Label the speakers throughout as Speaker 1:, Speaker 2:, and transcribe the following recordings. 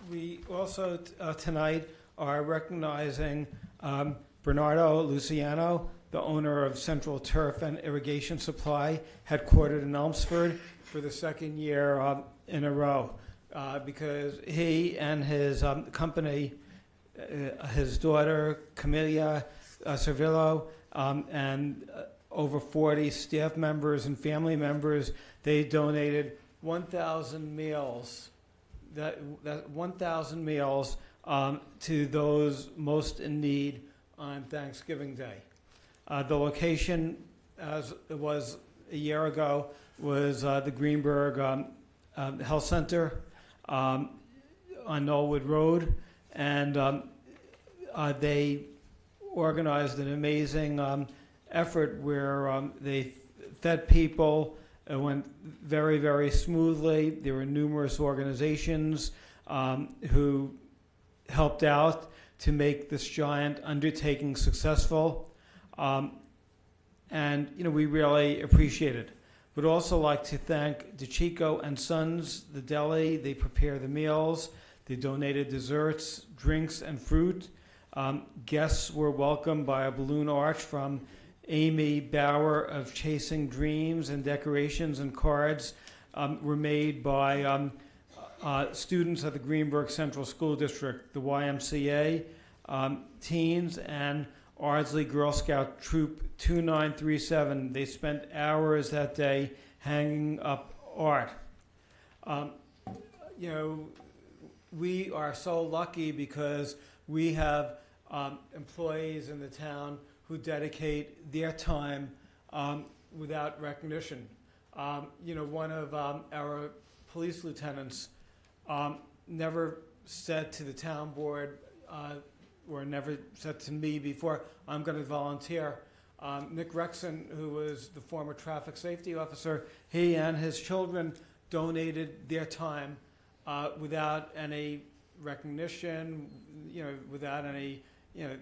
Speaker 1: We also tonight are recognizing Bernardo Luciano, the owner of Central Turf and Irrigation Supply, headquartered in Elmsford, for the second year in a row, because he and his company, his daughter Camilla Servillo, and over 40 staff members and family members, they donated 1,000 meals. That 1,000 meals to those most in need on Thanksgiving Day. The location, as it was a year ago, was the Greenburgh Health Center on Knollwood Road, and they organized an amazing effort where they fed people. It went very, very smoothly. There were numerous organizations who helped out to make this giant undertaking successful. And, we really appreciate it. Would also like to thank DeChico and Sons, the deli. They prepare the meals. They donated desserts, drinks, and fruit. Guests were welcomed by a balloon arch from Amy Bauer of Chasing Dreams, and decorations and cards were made by students at the Greenburgh Central School District, the YMCA, teens, and Ardsley Girl Scout Troop 2937. They spent hours that day hanging up art. We are so lucky because we have employees in the town who dedicate their time without recognition. One of our police lieutenants never said to the town board, or never said to me before, I'm going to volunteer. Nick Rexon, who was the former traffic safety officer, he and his children donated their time without any recognition, without any, they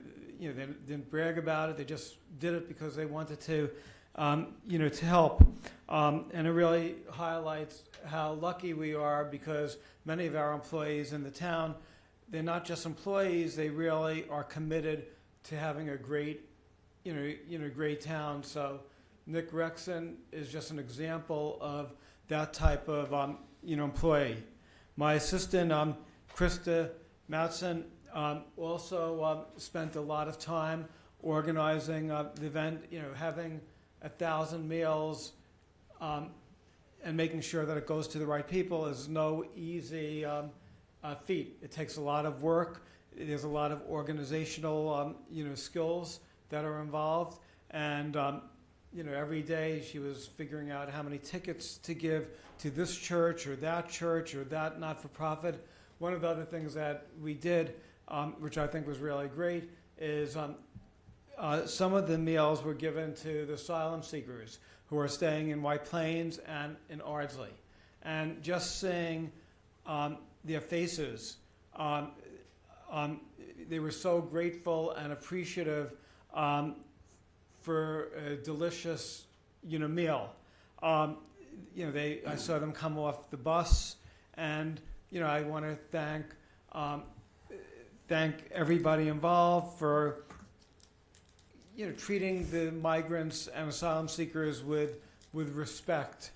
Speaker 1: didn't brag about it. They just did it because they wanted to, to help. And it really highlights how lucky we are, because many of our employees in the town, they're not just employees, they really are committed to having a great, great town. So Nick Rexon is just an example of that type of, employee. My assistant, Krista Matson, also spent a lot of time organizing the event, having 1,000 meals and making sure that it goes to the right people is no easy feat. It takes a lot of work. There's a lot of organizational, skills that are involved. And, every day she was figuring out how many tickets to give to this church or that not-for-profit. One of the other things that we did, which I think was really great, is some of the meals were given to the asylum seekers who are staying in White Plains and in Ardsley. And just seeing their faces, they were so grateful and appreciative for a delicious, meal. I saw them come off the bus, and I want to thank everybody involved for treating the migrants and asylum seekers with respect.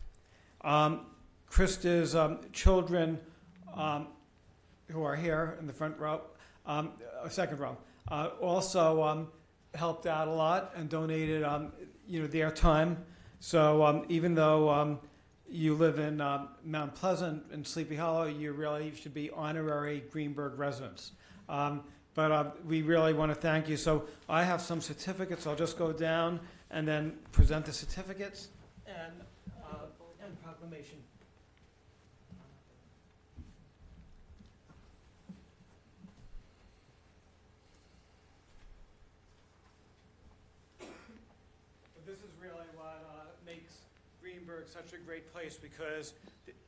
Speaker 1: Krista's children, who are here in the front row, second row, also helped out a lot and donated their time. So even though you live in Mount Pleasant and Sleepy Hollow, you really should be honorary Greenburgh residents. But we really want to thank you. So I have some certificates. I'll just go down and then present the certificates and proclamation. But this is really what makes Greenburgh such a great place, because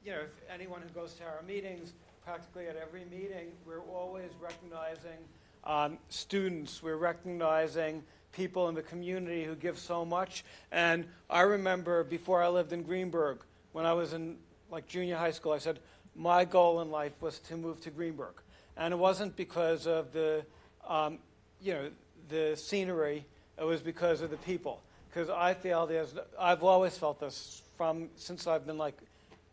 Speaker 1: if anyone who goes to our meetings, practically at every meeting, we're always recognizing students. We're recognizing people in the community who give so much. And I remember before I lived in Greenburgh, when I was in junior high school, I said, my goal in life was to move to Greenburgh. And it wasn't because of the, the scenery, it was because of the people. Because I feel I've always felt this since I've been like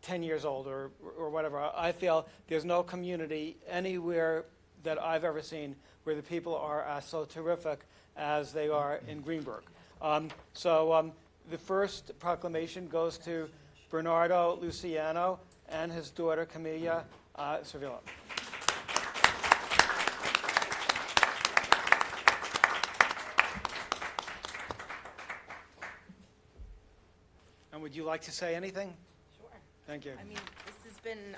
Speaker 1: 10 years old or whatever. I feel there's no community anywhere that I've ever seen where the people are so terrific as they are in Greenburgh. The first proclamation goes to Bernardo Luciano and his daughter Camilla Cervillo. And would you like to say anything?
Speaker 2: Sure.
Speaker 1: Thank you.
Speaker 2: I mean, this has been,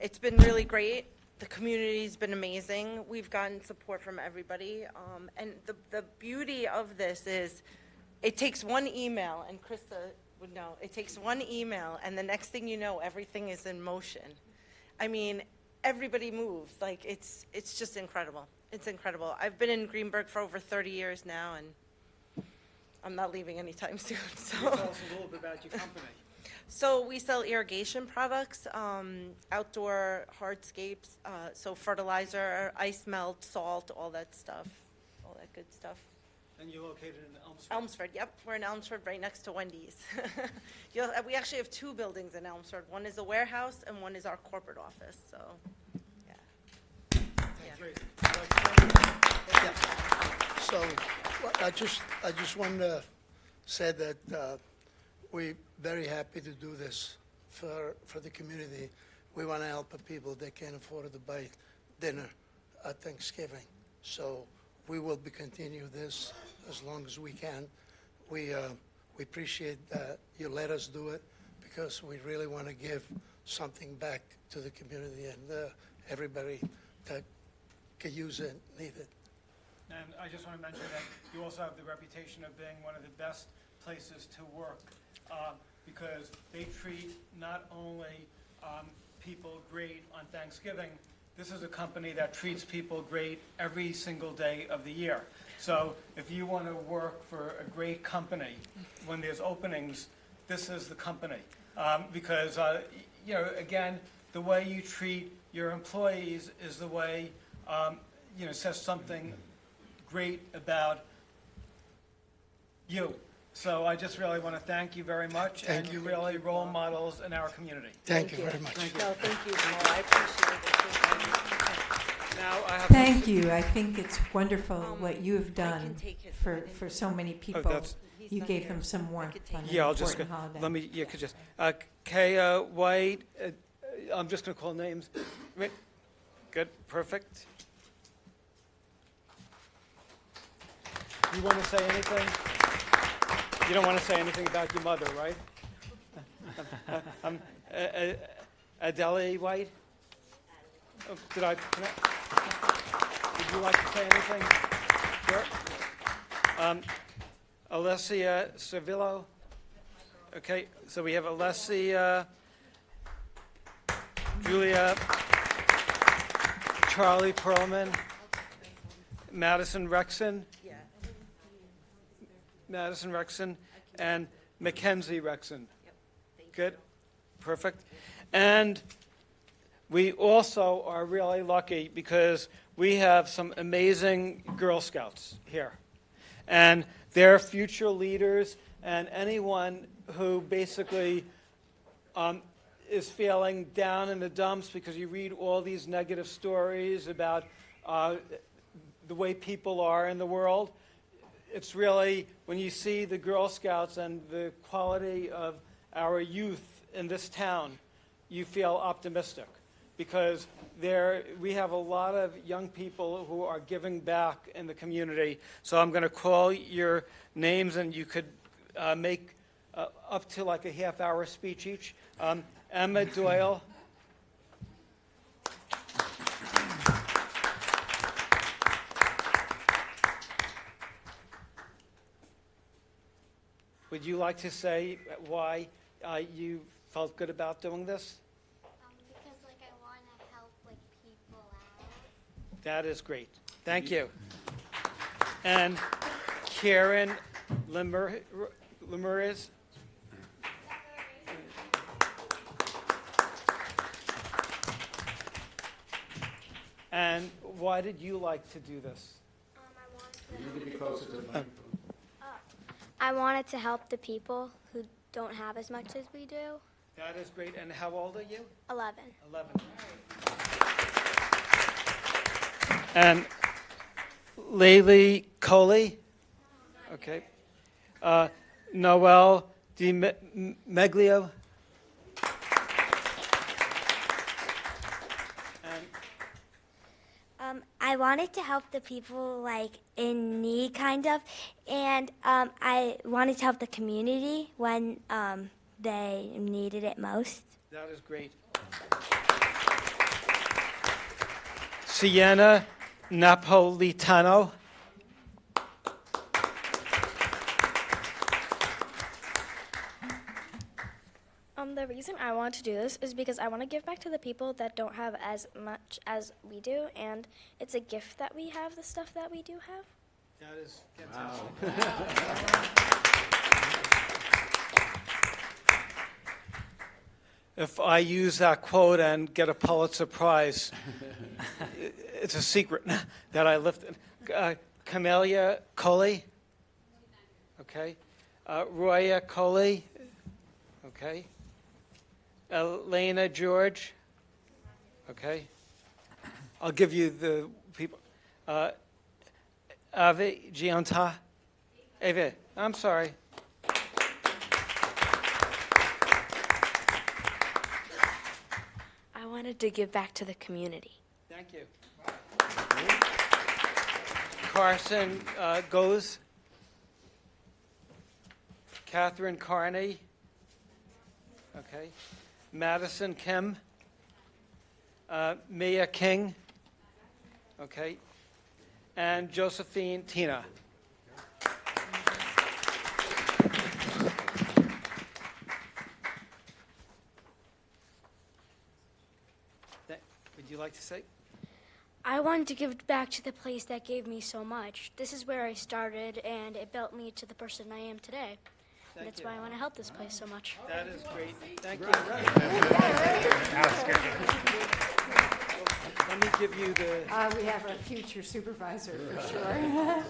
Speaker 2: it's been really great. The community's been amazing. We've gotten support from everybody. And the beauty of this is it takes one email, and Krista would know, it takes one email, and the next thing you know, everything is in motion. I mean, everybody moves. Like, it's just incredible. It's incredible. I've been in Greenburgh for over 30 years now, and I'm not leaving anytime soon. So.
Speaker 1: Tell us a little bit about your company.
Speaker 2: So we sell irrigation products, outdoor hardscapes, so fertilizer, ice melt, salt, all that stuff, all that good stuff.
Speaker 1: And you're located in Elmsford?
Speaker 2: Elmsford, yep. We're in Elmsford, right next to Wendy's. We actually have two buildings in Elmsford. One is a warehouse, and one is our corporate office, so, yeah.
Speaker 1: Great.
Speaker 3: Yeah. So I just want to say that we're very happy to do this for the community. We want to help the people that can't afford to buy dinner at Thanksgiving. So we will be continue this as long as we can. We appreciate that you let us do it because we really want to give something back to the community and everybody that could use it, need it.
Speaker 1: And I just want to mention that you also have the reputation of being one of the best places to work because they treat not only people great on Thanksgiving. This is a company that treats people great every single day of the year. So if you want to work for a great company, when there's openings, this is the company. Because, again, the way you treat your employees is the way, says something great about you. So I just really want to thank you very much.
Speaker 3: Thank
Speaker 1: and
Speaker 3: you.
Speaker 1: you're really role models in our community.
Speaker 3: Thank you very much.
Speaker 2: No, thank you, Paul. I appreciate it.
Speaker 1: Now I have
Speaker 4: Thank you. I think it's wonderful what you have
Speaker 2: I can
Speaker 4: done
Speaker 2: take his-
Speaker 4: for so many people.
Speaker 1: that's-
Speaker 2: He's
Speaker 4: You
Speaker 2: not
Speaker 4: gave
Speaker 2: here.
Speaker 4: them some
Speaker 2: I
Speaker 4: warmth
Speaker 2: could take
Speaker 4: on
Speaker 2: it.
Speaker 4: an
Speaker 1: Yeah, I'll just
Speaker 4: important holiday.
Speaker 1: let me. You could just. Kaya White. I'm just going to call names. Right. Good. Perfect. You want to say anything? You don't want to say anything about your mother, right? Adele White. Oh, did I? Would you like to say anything? Sure. Alessia Cervillo. Okay, so we have Alessia, Julia, Charlie Perlman, Madison Rexon,
Speaker 2: Yeah.
Speaker 1: and Mackenzie Rexon.
Speaker 2: Thank
Speaker 1: Good, perfect. And we also are really lucky because we have some amazing Girl Scouts here. And they're future leaders, and anyone who basically is feeling down in the dumps because you read all these negative stories about the way people are in the world, it's really, when you see the Girl Scouts and the quality of our youth in this town, you feel optimistic because we have a lot of young people who are giving back in the community. So I'm going to call your names, and you could make up to like a half-hour speech each. Emma Doyle. Would you like to say why you felt good about doing this?
Speaker 5: Because I want to help people out.
Speaker 1: That is great. Thank you. And Karen Lemuriz. And why did you like to do this?
Speaker 5: I wanted to help the people who don't have as much as we do.
Speaker 1: That is great. And how old are you?
Speaker 5: 11.
Speaker 1: 11. And Laylee Coley? Okay. Noel DiMeglio? And
Speaker 5: I wanted to help the people like in need, kind of, and I wanted to help the community when they needed it most.
Speaker 1: that is great. Sienna Napolitano?
Speaker 6: The reason I want to do this is because I want to give back to the people that don't have as much as we do, and it's a gift that we have the stuff that we do have.
Speaker 1: That is fantastic. If I use that quote and get a Pulitzer Prize, it's a secret that I lifted. Camelia Coley? Okay. Roya Coley? Okay. Elena George? Okay. I'll give you the people. Ave Gianta? Ave, I'm sorry.
Speaker 6: I wanted to give back to the community.
Speaker 1: Thank you. Carson Goes. Catherine Carney. Okay. Madison Kim. Mia King. Okay. And Josephine Tina. Would you like to say?
Speaker 7: I wanted to give back to the place that gave me so much. This is where I started, and it built me to the person I am today. And that's why I want to help this place so much.
Speaker 1: That is great. Thank you. Let me give you the.
Speaker 4: We have a future supervisor for sure.